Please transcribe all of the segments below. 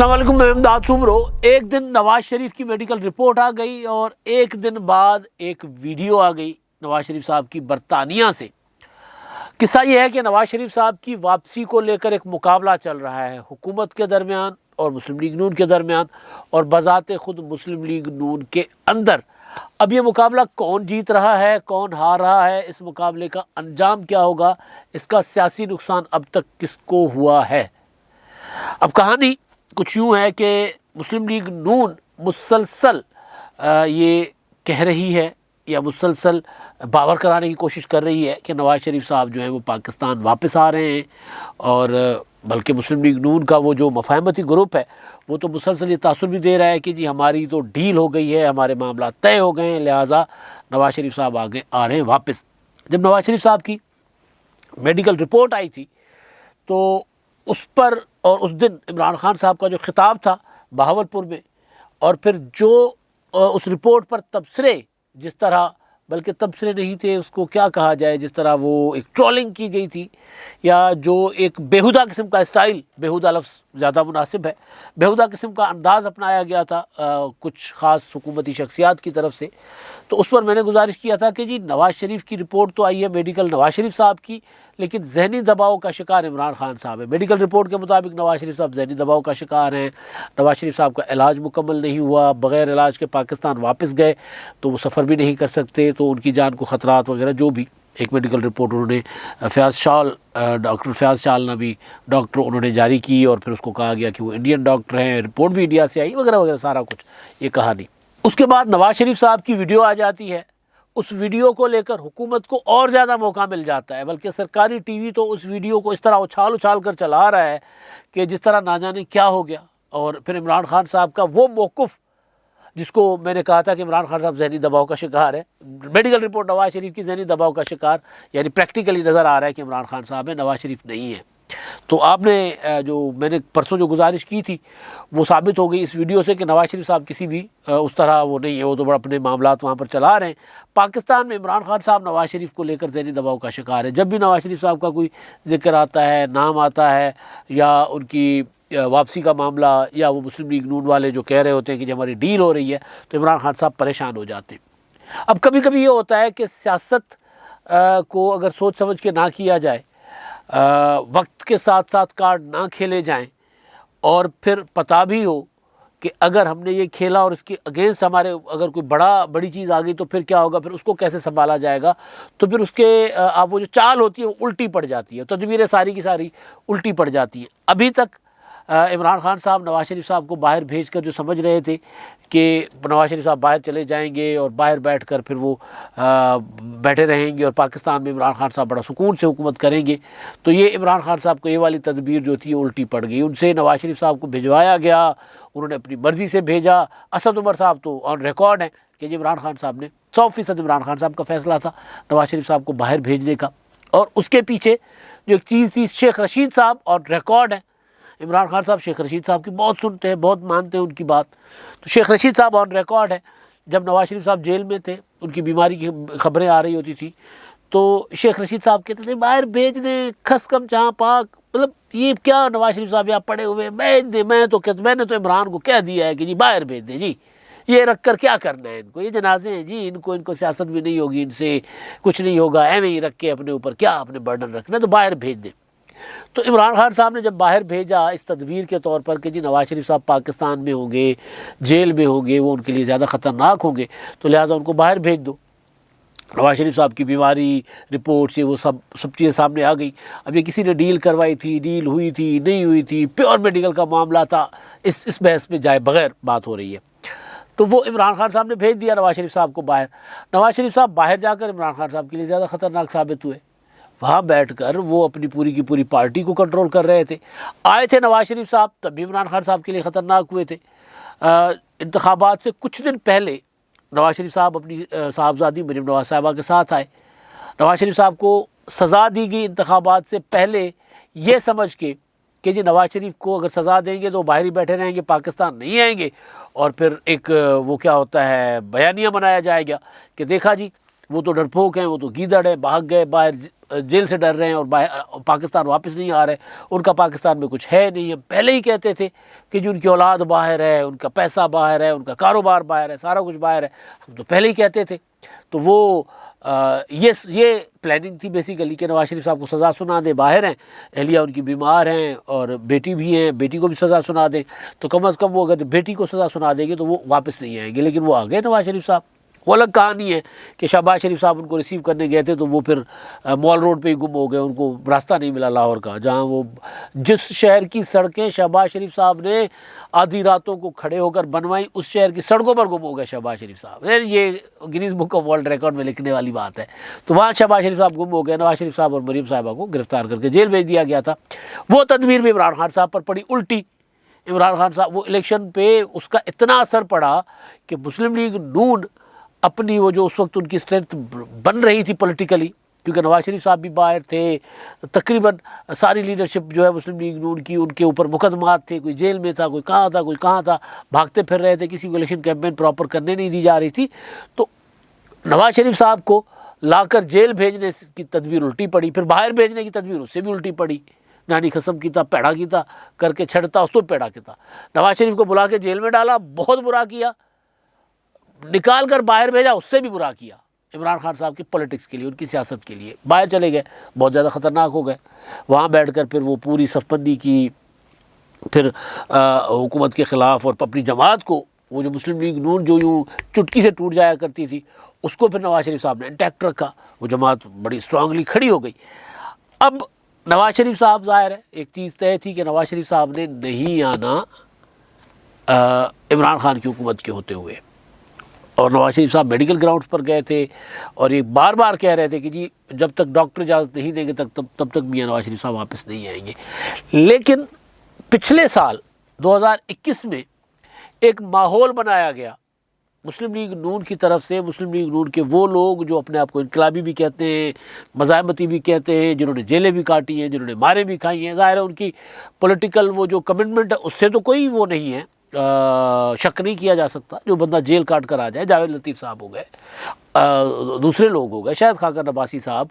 السلام علیکم، میں امداد سومرو۔ ایک دن نواز شریف کی میڈیکل رپورٹ آ گئی اور ایک دن بعد ایک ویڈیو آ گئی نواز شریف صاحب کی برطانیہ سے۔ قصہ یہ ہے کہ نواز شریف صاحب کی واپسی کو لے کر ایک مقابلہ چل رہا ہے حکومت کے درمیان اور مسلم لیگ نون کے درمیان اور بذات خود مسلم لیگ نون کے اندر۔ اب یہ مقابلہ کون جیت رہا ہے، کون ہار رہا ہے، اس مقابلے کا انجام کیا ہوگا، اس کا سیاسی نقصان اب تک کس کو ہوا ہے۔ اب کہانی کچھ یوں ہے کہ مسلم لیگ نون مسلسل یہ کہہ رہی ہے یا مسلسل باور کرانے کی کوشش کر رہی ہے کہ نواز شریف صاحب جو ہیں وہ پاکستان واپس آ رہے ہیں، اور بلکہ مسلم لیگ نون کا وہ جو مفاہمتی گروپ ہے وہ تو مسلسل یہ تاثر بھی دے رہا ہے کہ جی ہماری تو ڈیل ہو گئی ہے، ہمارے معاملات طے ہو گئے ہیں، لہٰذا نواز شریف صاحب آگے آ رہے ہیں واپس۔ جب نواز شریف صاحب کی میڈیکل رپورٹ آئی تھی تو اس پر اور اس دن عمران خان صاحب کا جو خطاب تھا بہاولپور میں، اور پھر جو اس رپورٹ پر تبصرے، جس طرح بلکہ تبصرے نہیں تھے، اس کو کیا کہا جائے، جس طرح وہ ایک ٹرولنگ کی گئی تھی یا جو ایک بیہودہ قسم کا اسٹائل، بیہودہ لفظ زیادہ مناسب ہے، بیہودہ قسم کا انداز اپنایا گیا تھا کچھ خاص حکومتی شخصیات کی طرف سے، تو اس پر میں نے گزارش کیا تھا کہ جی نواز شریف کی رپورٹ تو آئی ہے میڈیکل نواز شریف صاحب کی، لیکن ذہنی دباؤ کا شکار عمران خان صاحب ہے۔ میڈیکل رپورٹ کے مطابق نواز شریف صاحب ذہنی دباؤ کا شکار ہیں، نواز شریف صاحب کا علاج مکمل نہیں ہوا، بغیر علاج کے پاکستان واپس گئے تو وہ سفر بھی نہیں کر سکتے، تو ان کی جان کو خطرات وغیرہ جو بھی ایک میڈیکل رپورٹ انہوں نے ڈاکٹر فیاض شال نبی ڈاکٹر انہوں نے جاری کی، اور پھر اس کو کہا گیا کہ وہ انڈین ڈاکٹر ہیں، رپورٹ بھی انڈیا سے آئی وغیرہ وغیرہ، سارا کچھ یہ کہانی۔ اس کے بعد نواز شریف صاحب کی ویڈیو آ جاتی ہے، اس ویڈیو کو لے کر حکومت کو اور زیادہ موقع مل جاتا ہے، بلکہ سرکاری ٹی وی تو اس ویڈیو کو اس طرح اچھال کر چلا رہا ہے کہ جس طرح نہ جانے کیا ہو گیا۔ اور پھر عمران خان صاحب کا وہ موقف جس کو میں نے کہا تھا کہ عمران خان صاحب ذہنی دباؤ کا شکار ہے، میڈیکل رپورٹ نواز شریف کی ذہنی دباؤ کا شکار، یعنی پریکٹیکلی نظر آ رہا ہے کہ عمران خان صاحب ہے، نواز شریف نہیں ہے۔ تو آپ نے جو میں نے پرسوں جو گزارش کی تھی وہ ثابت ہو گئی اس ویڈیو سے کہ نواز شریف صاحب کسی بھی اس طرح وہ نہیں ہے، وہ تو بڑا اپنے معاملات وہاں پر چلا رہے ہیں۔ پاکستان میں عمران خان صاحب نواز شریف کو لے کر ذہنی دباؤ کا شکار ہے۔ جب بھی نواز شریف صاحب کا کوئی ذکر آتا ہے، نام آتا ہے، یا ان کی واپسی کا معاملہ، یا وہ مسلم لیگ نون والے جو کہہ رہے ہوتے ہیں کہ جب ہماری ڈیل ہو رہی ہے، تو عمران خان صاحب پریشان ہو جاتے ہیں۔ اب کبھی کبھی یہ ہوتا ہے کہ سیاست کو اگر سوچ سمجھ کے نہ کیا جائے، وقت کے ساتھ ساتھ کارڈ نہ کھیلے جائیں، اور پھر پتہ بھی ہو کہ اگر ہم نے یہ کھیلا اور اس کے اگینسٹ ہمارے اگر کوئی بڑی چیز آ گئی تو پھر کیا ہوگا، پھر اس کو کیسے سنبھالا جائے گا، تو پھر اس کے آپ وہ جو چال ہوتی ہے وہ الٹی پڑ جاتی ہے، تدبیریں ساری کی ساری الٹی پڑ جاتی ہیں۔ ابھی تک عمران خان صاحب نواز شریف صاحب کو باہر بھیج کر جو سمجھ رہے تھے کہ نواز شریف صاحب باہر چلے جائیں گے اور باہر بیٹھ کر پھر وہ بیٹھے رہیں گے اور پاکستان میں عمران خان صاحب بڑا سکون سے حکومت کریں گے، تو یہ عمران خان صاحب کو یہ والی تدبیر جو تھی الٹی پڑ گئی۔ ان سے نواز شریف صاحب کو بھجوایا گیا، انہوں نے اپنی مرضی سے بھیجا۔ اسد عمر صاحب تو آن ریکارڈ ہیں کہ جی عمران خان صاحب نے 100% عمران خان صاحب کا فیصلہ تھا نواز شریف صاحب کو باہر بھیجنے کا، اور اس کے پیچھے جو ایک چیز تھی شیخ رشید صاحب آن ریکارڈ ہیں۔ عمران خان صاحب شیخ رشید صاحب کی بہت سنتے ہیں، بہت مانتے ہیں ان کی بات، تو شیخ رشید صاحب آن ریکارڈ ہے جب نواز شریف صاحب جیل میں تھے، ان کی بیماری کی خبریں آ رہی ہوتی تھی، تو شیخ رشید صاحب کہتے تھے باہر بھیج دیں، کھس کم جہاں پاک، مطلب یہ کیا نواز شریف صاحب یہاں پڑے ہوئے بھیج دیں، میں نے تو عمران کو کہہ دیا ہے کہ جی باہر بھیج دیں، جی یہ رکھ کر کیا کرنا ہے ان کو، یہ جنازے ہیں جی، ان کو سیاست بھی نہیں ہوگی، ان سے کچھ نہیں ہوگا، ایویں ہی رکھ کے اپنے اوپر کیا اپنے برڈن رکھنا ہے، تو باہر بھیج دیں۔ تو عمران خان صاحب نے جب باہر بھیجا اس تدبیر کے طور پر کہ جی نواز شریف صاحب پاکستان میں ہوں گے، جیل میں ہوں گے، وہ ان کے لیے زیادہ خطرناک ہوں گے، تو لہٰذا ان کو باہر بھیج دو۔ نواز شریف صاحب کی بیماری رپورٹ سے وہ سب چیزیں سامنے آ گئی۔ اب یہ کسی نے ڈیل کروائی تھی، ڈیل ہوئی تھی، نہیں ہوئی تھی، پیور میڈیکل کا معاملہ تھا، اس بحث میں جائے بغیر بات ہو رہی ہے۔ تو وہ عمران خان صاحب نے بھیج دیا نواز شریف صاحب کو باہر۔ نواز شریف صاحب باہر جا کر عمران خان صاحب کے لیے زیادہ خطرناک ثابت ہوئے۔ وہاں بیٹھ کر وہ اپنی پوری کی پوری پارٹی کو کنٹرول کر رہے تھے۔ آئے تھے نواز شریف صاحب تب بھی عمران خان صاحب کے لیے خطرناک ہوئے تھے۔ انتخابات سے کچھ دن پہلے نواز شریف صاحب اپنی صاحبزادی مریم نواز صاحبہ کے ساتھ آئے۔ نواز شریف صاحب کو سزا دی گئی انتخابات سے پہلے، یہ سمجھ کے کہ جی نواز شریف کو اگر سزا دیں گے تو باہر ہی بیٹھے رہیں گے، پاکستان نہیں آئیں گے، اور پھر ایک وہ کیا ہوتا ہے بیانیہ بنایا جائے گا کہ دیکھا جی وہ تو ڈرپوک ہیں، وہ تو گیدڑ ہیں، بھاگ گئے باہر، جیل سے ڈر رہے ہیں اور باہر پاکستان واپس نہیں آ رہے، ان کا پاکستان میں کچھ ہے نہیں۔ ہم پہلے ہی کہتے تھے کہ جو ان کی اولاد باہر ہے، ان کا پیسہ باہر ہے، ان کا کاروبار باہر ہے، سارا کچھ باہر ہے، ہم تو پہلے ہی کہتے تھے۔ تو وہ یہ پلاننگ تھی بیسیکلی کہ نواز شریف صاحب کو سزا سنا دیں، باہر ہیں، اہلیہ ان کی بیمار ہیں اور بیٹی بھی ہیں، بیٹی کو بھی سزا سنا دیں، تو کم از کم وہ اگر بیٹی کو سزا سنا دیں گے تو وہ واپس نہیں آئیں گے۔ لیکن وہ آ گئے نواز شریف صاحب۔ وہ الگ کہانی ہے کہ شہباز شریف صاحب ان کو ریسیو کرنے گئے تھے تو وہ پھر مال روڈ پہ ہی گم ہو گئے، ان کو راستہ نہیں ملا لاہور کا، جہاں وہ جس شہر کی سڑکیں شہباز شریف صاحب نے آدھی راتوں کو کھڑے ہو کر بنوائی، اس شہر کی سڑکوں پر گم ہو گئے شہباز شریف صاحب۔ یہ Guinness book of world record میں لکھنے والی بات ہے۔ تو وہاں شہباز شریف صاحب گم ہو گئے، نواز شریف صاحب اور مریم صاحبہ کو گرفتار کر کے جیل بھیج دیا گیا تھا۔ وہ تدبیر بھی عمران خان صاحب پر پڑی الٹی۔ عمران خان صاحب وہ الیکشن پہ اس کا اتنا اثر پڑا کہ مسلم لیگ نون اپنی وہ جو اس وقت ان کی اسٹرینتھ بن رہی تھی پولیٹیکلی، کیونکہ نواز شریف صاحب بھی باہر تھے، تقریباً ساری لیڈرشپ جو ہے مسلم لیگ نون کی، ان کے اوپر مقدمات تھے، کوئی جیل میں تھا، کوئی کہاں تھا، کوئی کہاں تھا، بھاگتے پھر رہے تھے، کسی کو الیکشن کیمپین پراپر کرنے نہیں دی جا رہی تھی۔ تو نواز شریف صاحب کو لا کر جیل بھیجنے کی تدبیر الٹی پڑی، پھر باہر بھیجنے کی تدبیر اس سے بھی الٹی پڑی۔ نانی قسم کیتا پیڑا کیتا کر کے چھڑتا اس تو پیڑا کیتا۔ نواز شریف کو بلا کے جیل میں ڈالا، بہت برا کیا، نکال کر باہر بھیجا، اس سے بھی برا کیا۔ عمران خان صاحب کی پولیٹکس کے لیے، ان کی سیاست کے لیے باہر چلے گئے، بہت زیادہ خطرناک ہو گئے۔ وہاں بیٹھ کر پھر وہ پوری صف بندی کی، پھر حکومت کے خلاف، اور اپنی جماعت کو، وہ جو مسلم لیگ نون جو یوں چٹکی سے ٹوٹ جایا کرتی تھی، اس کو پھر نواز شریف صاحب نے انٹیکٹ رکھا، وہ جماعت بڑی اسٹرانگلی کھڑی ہو گئی۔ اب نواز شریف صاحب، ظاہر ہے ایک چیز طے تھی کہ نواز شریف صاحب نے نہیں آنا عمران خان کی حکومت کے ہوتے ہوئے، اور نواز شریف صاحب میڈیکل گراؤنڈز پر گئے تھے اور یہ بار بار کہہ رہے تھے کہ جی جب تک ڈاکٹر اجازت نہیں دیں گے تب تک میاں نواز شریف صاحب واپس نہیں آئیں گے۔ لیکن پچھلے سال 2021 میں ایک ماحول بنایا گیا مسلم لیگ نون کی طرف سے، مسلم لیگ نون کے وہ لوگ جو اپنے آپ کو انقلابی بھی کہتے ہیں، مزاحمتی بھی کہتے ہیں، جنہوں نے جیلیں بھی کاٹی ہیں، جنہوں نے مارے بھی کھائی ہیں، ظاہر ہے ان کی پولیٹیکل وہ جو کمٹمنٹ ہے اس سے تو کوئی وہ نہیں ہے، شک نہیں کیا جا سکتا۔ جو بندہ جیل کاٹ کر آ جائے، جاوید لطیف صاحب ہو گئے، دوسرے لوگ ہو گئے، شاہد خاقان عباسی صاحب،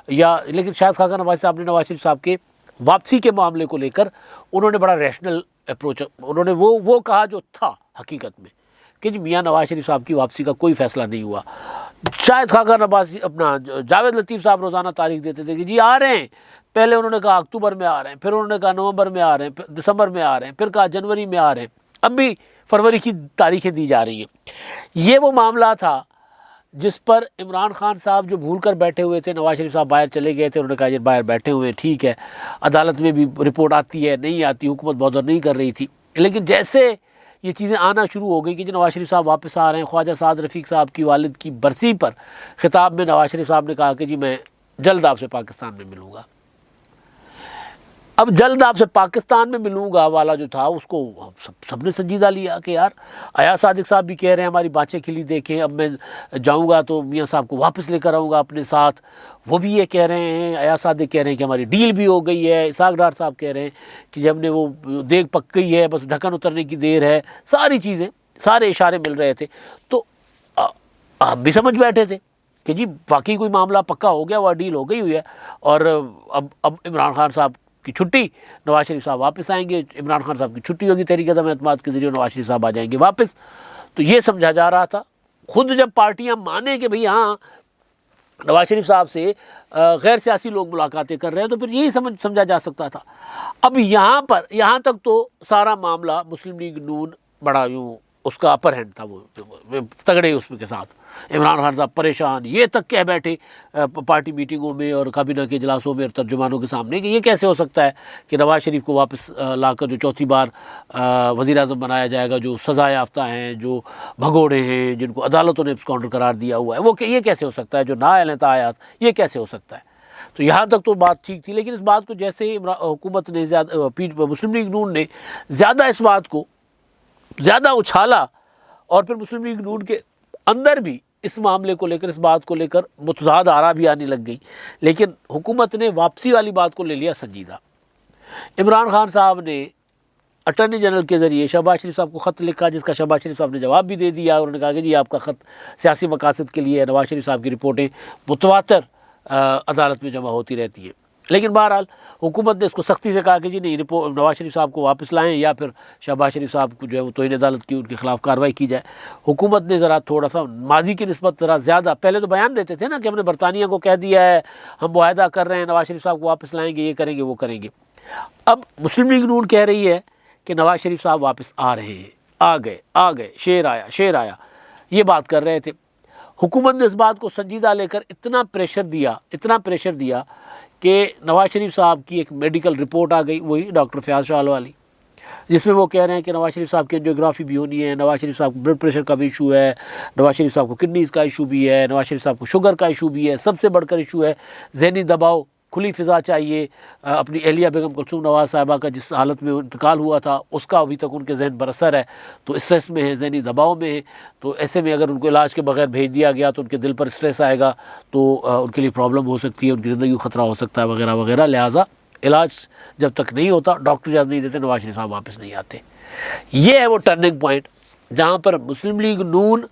لیکن شاہد خاقان عباسی صاحب نے نواز شریف صاحب کے واپسی کے معاملے کو لے کر انہوں نے بڑا ریشنل اپروچ، انہوں نے وہ کہا جو تھا حقیقت میں کہ جی میاں نواز شریف صاحب کی واپسی کا کوئی فیصلہ نہیں ہوا۔ شاہد خاقان عباسی، اپنا جاوید لطیف صاحب روزانہ تاریخ دیتے تھے کہ جی آ رہے ہیں، پہلے انہوں نے کہا اکتوبر میں آ رہے ہیں، پھر انہوں نے کہا نومبر میں آ رہے ہیں، پھر دسمبر میں آ رہے ہیں، پھر کہا جنوری میں آ رہے ہیں، اب بھی فروری کی تاریخیں دی جا رہی ہیں۔ یہ وہ معاملہ تھا جس پر عمران خان صاحب جو بھول کر بیٹھے ہوئے تھے، نواز شریف صاحب باہر چلے گئے تھے، انہوں نے کہا یہ باہر بیٹھے ہوئے ہیں، ٹھیک ہے، عدالت میں بھی رپورٹ آتی ہے، نہیں آتی، حکومت بودر نہیں کر رہی تھی۔ لیکن جیسے یہ چیزیں آنا شروع ہو گئی کہ نواز شریف صاحب واپس آ رہے ہیں، خواجہ سعد رفیق صاحب کی والد کی برسی پر خطاب میں نواز شریف صاحب نے کہا کہ جی میں جلد آپ سے پاکستان میں ملوں گا۔ اب جلد آپ سے پاکستان میں ملوں گا والا جو تھا، اس کو سب نے سنجیدہ لیا کہ یار ایاز صادق صاحب بھی کہہ رہے ہیں ہماری بانچیں کھلی دیکھیں، اب میں جاؤں گا تو میاں صاحب کو واپس لے کر آؤں گا اپنے ساتھ، وہ بھی یہ کہہ رہے ہیں، ایاز صادق کہہ رہے ہیں کہ ہماری ڈیل بھی ہو گئی ہے، اسحاق ڈار صاحب کہہ رہے ہیں کہ جب نے وہ دیگ پک گئی ہے، بس ڈھکن اترنے کی دیر ہے، ساری چیزیں، سارے اشارے مل رہے تھے۔ تو ہم بھی سمجھ بیٹھے تھے کہ جی واقعی کوئی معاملہ پکا ہو گیا، وہ ڈیل ہو گئی ہوئی ہے، اور اب عمران خان صاحب کی چھٹی، نواز شریف صاحب واپس آئیں گے، عمران خان صاحب کی چھٹی ہوگی تحریک عدم اعتماد کے ذریعے، نواز شریف صاحب آ جائیں گے واپس۔ تو یہ سمجھا جا رہا تھا، خود جب پارٹیاں مانیں کہ بھئی ہاں نواز شریف صاحب سے غیر سیاسی لوگ ملاقاتیں کر رہے ہیں، تو پھر یہی سمجھا جا سکتا تھا۔ اب یہاں تک تو سارا معاملہ مسلم لیگ نون بڑا یوں اس کا اپر ہینڈ تھا، وہ تگڑے اس کے ساتھ، عمران خان صاحب پریشان، یہ تک کہہ بیٹھے پارٹی میٹنگوں میں اور کابینہ کے اجلاسوں میں اور ترجمانوں کے سامنے کہ یہ کیسے ہو سکتا ہے کہ نواز شریف کو واپس لا کر جو چوتھی بار وزیر اعظم بنایا جائے گا، جو سزا یافتہ ہیں، جو بھگوڑے ہیں، جن کو عدالتوں نے ابسکانڈر قرار دیا ہوا ہے، وہ کہ یہ کیسے ہو سکتا ہے، جو نااہل ہیں تاحیات، یہ کیسے ہو سکتا ہے۔ تو یہاں تک تو بات ٹھیک تھی، لیکن اس بات کو جیسے حکومت نے مسلم لیگ نون نے زیادہ اس بات کو زیادہ اچھالا، اور پھر مسلم لیگ نون کے اندر بھی اس معاملے کو لے کر، اس بات کو لے کر متضاد آرا بھی آنے لگ گئی، لیکن حکومت نے واپسی والی بات کو لے لیا سنجیدہ۔ عمران خان صاحب نے اٹارنی جنرل کے ذریعے شہباز شریف صاحب کو خط لکھا، جس کا شہباز شریف صاحب نے جواب بھی دے دیا، اور انہوں نے کہا کہ جی آپ کا خط سیاسی مقاصد کے لیے، نواز شریف صاحب کی رپورٹیں متواتر عدالت میں جمع ہوتی رہتی ہیں۔ لیکن بہرحال حکومت نے اس کو سختی سے کہا کہ جی نہیں، نواز شریف صاحب کو واپس لائیں یا پھر شہباز شریف صاحب کو جو ہے وہ توہین عدالت کی ان کے خلاف کارروائی کی جائے۔ حکومت نے ذرا تھوڑا سا ماضی کی نسبت ذرا زیادہ، پہلے تو بیان دیتے تھے نا کہ ہم نے برطانیہ کو کہہ دیا ہے، ہم معاہدہ کر رہے ہیں، نواز شریف صاحب کو واپس لائیں گے، یہ کریں گے وہ کریں گے۔ اب مسلم لیگ نون کہہ رہی ہے کہ نواز شریف صاحب واپس آ رہے ہیں، آ گئے، شیر آیا، یہ بات کر رہے تھے۔ حکومت نے اس بات کو سنجیدہ لے کر اتنا پریشر دیا کہ نواز شریف صاحب کی ایک میڈیکل رپورٹ آ گئی، وہی ڈاکٹر فیاض شاہ والی، جس میں وہ کہہ رہے ہیں کہ نواز شریف صاحب کی انجیوگرافی بھی ہونی ہے، نواز شریف صاحب کو بلڈ پریشر کا بھی ایشو ہے، نواز شریف صاحب کو کڈنیز کا ایشو بھی ہے، نواز شریف صاحب کو شوگر کا ایشو بھی ہے، سب سے بڑھ کر ایشو ہے ذہنی دباؤ، کھلی فضا چاہیے۔ اپنی اہلیہ بیگم کلثوم نواز صاحبہ کا جس حالت میں انتقال ہوا تھا اس کا ابھی تک ان کے ذہن پر اثر ہے، تو اسٹریس میں ہے، ذہنی دباؤ میں ہے، تو ایسے میں اگر ان کو علاج کے بغیر بھیج دیا گیا تو ان کے دل پر اسٹریس آئے گا، تو ان کے لیے پرابلم ہو سکتی ہے، ان کی زندگی کو خطرہ ہو سکتا ہے وغیرہ وغیرہ۔ لہٰذا علاج جب تک نہیں ہوتا، ڈاکٹر اجازت نہیں دیتے، نواز شریف صاحب واپس نہیں آتے۔ یہ ہے وہ ٹرننگ پوائنٹ جہاں پر مسلم لیگ نون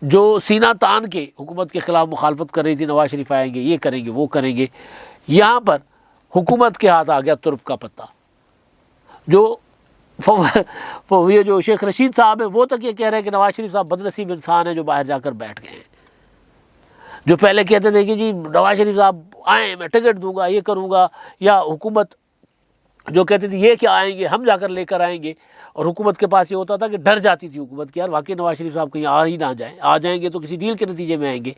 جو سینہ تان کے حکومت کے خلاف مخالفت کر رہی تھی، نواز شریف آئیں گے، یہ کریں گے وہ کریں گے، یہاں پر حکومت کے ہاتھ آ گیا ترپ کا پتہ۔ یہ جو شیخ رشید صاحب ہیں وہ تک یہ کہہ رہے ہیں کہ نواز شریف صاحب بدنصیب انسان ہیں جو باہر جا کر بیٹھ گئے ہیں۔ جو پہلے کہتے تھے کہ جی نواز شریف صاحب آئیں میں ٹکٹ دوں گا، یہ کروں گا، یا حکومت جو کہتی تھی یہ کیا آئیں گے، ہم جا کر لے کر آئیں گے، اور حکومت کے پاس یہ ہوتا تھا کہ ڈر جاتی تھی حکومت کہ یار واقعی نواز شریف صاحب کہیں آ ہی نہ جائیں، آ جائیں گے تو کسی ڈیل کے نتیجے میں آئیں گے۔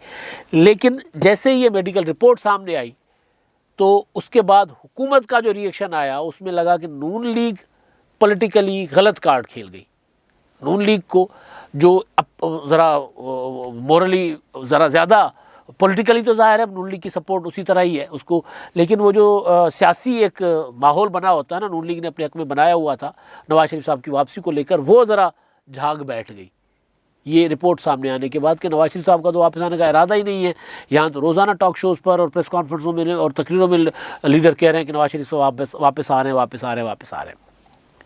لیکن جیسے یہ میڈیکل رپورٹ سامنے آئی تو اس کے بعد حکومت کا جو ری ایکشن آیا اس میں لگا کہ نون لیگ پولیٹیکلی غلط کارڈ کھیل گئی۔ نون لیگ کو جو ذرا مورلی ذرا زیادہ، پولیٹیکلی تو ظاہر ہے نون لیگ کی سپورٹ اسی طرح ہی ہے اس کو، لیکن وہ جو سیاسی ایک ماحول بنا ہوتا ہے نا، نون لیگ نے اپنے حق میں بنایا ہوا تھا نواز شریف صاحب کی واپسی کو لے کر، وہ ذرا جھاگ بیٹھ گئی یہ رپورٹ سامنے آنے کے بعد کہ نواز شریف صاحب کا تو واپس آنے کا ارادہ ہی نہیں ہے۔ یہاں تو روزانہ ٹاک شوز پر اور پریس کانفرنسوں میں اور تقریروں میں لیڈر کہہ رہے ہیں کہ نواز شریف صاحب واپس آ رہے ہیں۔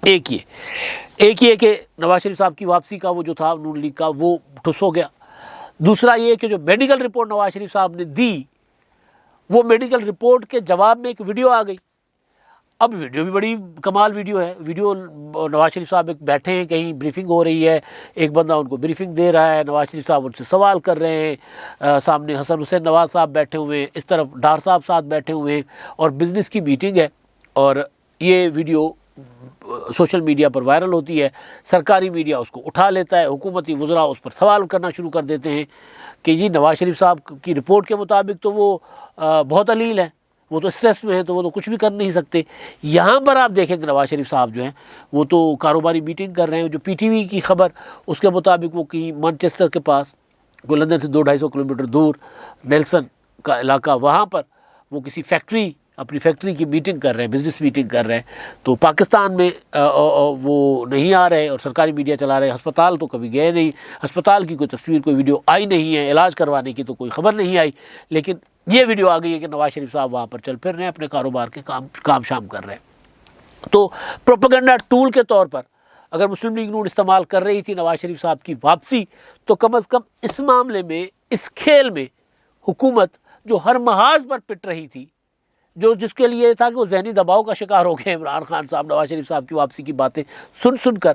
ایک یہ کہ نواز شریف صاحب کی واپسی کا وہ جو تھا نون لیگ کا وہ ٹھس ہو گیا۔ دوسرا یہ کہ جو میڈیکل رپورٹ نواز شریف صاحب نے دی، وہ میڈیکل رپورٹ کے جواب میں ایک ویڈیو آ گئی۔ اب ویڈیو بھی بڑی کمال ویڈیو ہے۔ ویڈیو نواز شریف صاحب ایک بیٹھے ہیں، کہیں بریفنگ ہو رہی ہے، ایک بندہ ان کو بریفنگ دے رہا ہے، نواز شریف صاحب ان سے سوال کر رہے ہیں، سامنے حسن حسین نواز صاحب بیٹھے ہوئے ہیں، اس طرف ڈار صاحب ساتھ بیٹھے ہوئے ہیں، اور بزنس کی میٹنگ ہے، اور یہ ویڈیو سوشل میڈیا پر وائرل ہوتی ہے۔ سرکاری میڈیا اس کو اٹھا لیتا ہے، حکومتی وزراء اس پر سوال کرنا شروع کر دیتے ہیں کہ جی نواز شریف صاحب کی رپورٹ کے مطابق تو وہ بہت علیل ہے، وہ تو اسٹریس میں ہیں، تو وہ تو کچھ بھی کر نہیں سکتے۔ یہاں پر آپ دیکھیں کہ نواز شریف صاحب جو ہیں وہ تو کاروباری میٹنگ کر رہے ہیں۔ جو پی ٹی وی کی خبر اس کے مطابق وہ کہیں مانچسٹر کے پاس، کوئی لندن سے 200-250 کلومیٹر دور نیلسن کا علاقہ، وہاں پر وہ کسی فیکٹری، اپنی فیکٹری کی میٹنگ کر رہے ہیں، بزنس میٹنگ کر رہے ہیں۔ تو پاکستان میں وہ نہیں آ رہے اور سرکاری میڈیا چلا رہے ہیں۔ ہسپتال تو کبھی گئے نہیں، ہسپتال کی کوئی تصویر، کوئی ویڈیو آئی نہیں ہے، علاج کروانے کی تو کوئی خبر نہیں آئی، لیکن یہ ویڈیو آ گئی ہے کہ نواز شریف صاحب وہاں پر چل پھر رہے ہیں، اپنے کاروبار کے کام شام کر رہے ہیں۔ تو پروپیگنڈا ٹول کے طور پر اگر مسلم لیگ نون استعمال کر رہی تھی نواز شریف صاحب کی واپسی، تو کم از کم اس معاملے میں، اس کھیل میں حکومت جو ہر محاذ پر پٹ رہی تھی، جس کے لیے تھا کہ وہ ذہنی دباؤ کا شکار ہو گئے عمران خان صاحب نواز شریف صاحب کی واپسی کی باتیں سن کر،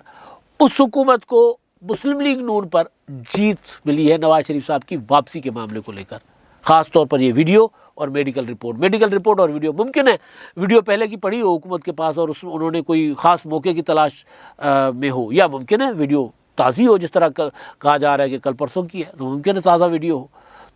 اس حکومت کو مسلم لیگ نون پر جیت ملی ہے نواز شریف صاحب کی واپسی کے معاملے کو لے کر، خاص طور پر یہ ویڈیو اور میڈیکل رپورٹ اور ویڈیو۔ ممکن ہے ویڈیو پہلے کی پڑی ہو حکومت کے پاس اور اس میں انہوں نے کوئی خاص موقع کی تلاش میں ہو، یا ممکن ہے ویڈیو تازی ہو، جس طرح کہا جا رہا ہے کہ کل پرسوں کی ہے، تو ممکن ہے تازہ ویڈیو ہو۔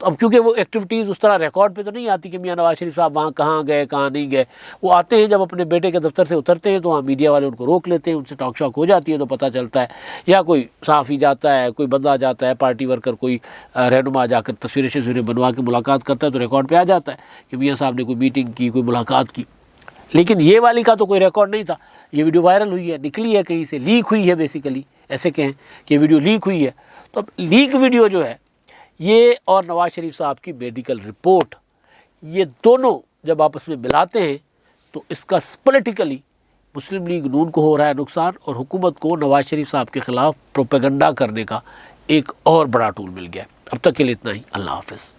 تو اب کیونکہ وہ ایکٹیویٹیز اس طرح ریکارڈ پہ تو نہیں آتی کہ میاں نواز شریف صاحب وہاں کہاں گئے کہاں نہیں گئے، وہ آتے ہیں جب اپنے بیٹے کے دفتر سے اترتے ہیں تو وہاں میڈیا والے ان کو روک لیتے ہیں، ان سے ٹاک شاک ہو جاتی ہے تو پتہ چلتا ہے، یا کوئی صحافی جاتا ہے، کوئی بندہ جاتا ہے، پارٹی ورکر، کوئی رہنما جا کر تصویریں بنوا کے ملاقات کرتا ہے تو ریکارڈ پہ آ جاتا ہے کہ میاں صاحب نے کوئی میٹنگ کی، کوئی ملاقات کی۔ لیکن یہ والی کا تو کوئی ریکارڈ نہیں تھا، یہ ویڈیو وائرل ہوئی ہے، نکلی ہے کہیں سے، لیک ہوئی ہے، بیسیکلی ایسے کہیں کہ ویڈیو لیک ہوئی ہے۔ تو اب لیک ویڈیو جو ہے یہ اور نواز شریف صاحب کی میڈیکل رپورٹ، یہ دونوں جب آپس میں ملاتے ہیں تو اس کا پولیٹیکلی مسلم لیگ نون کو ہو رہا ہے نقصان، اور حکومت کو نواز شریف صاحب کے خلاف پروپیگنڈا کرنے کا ایک اور بڑا ٹول مل گیا ہے۔ اب تک کے لیے اتنا ہی، اللہ حافظ۔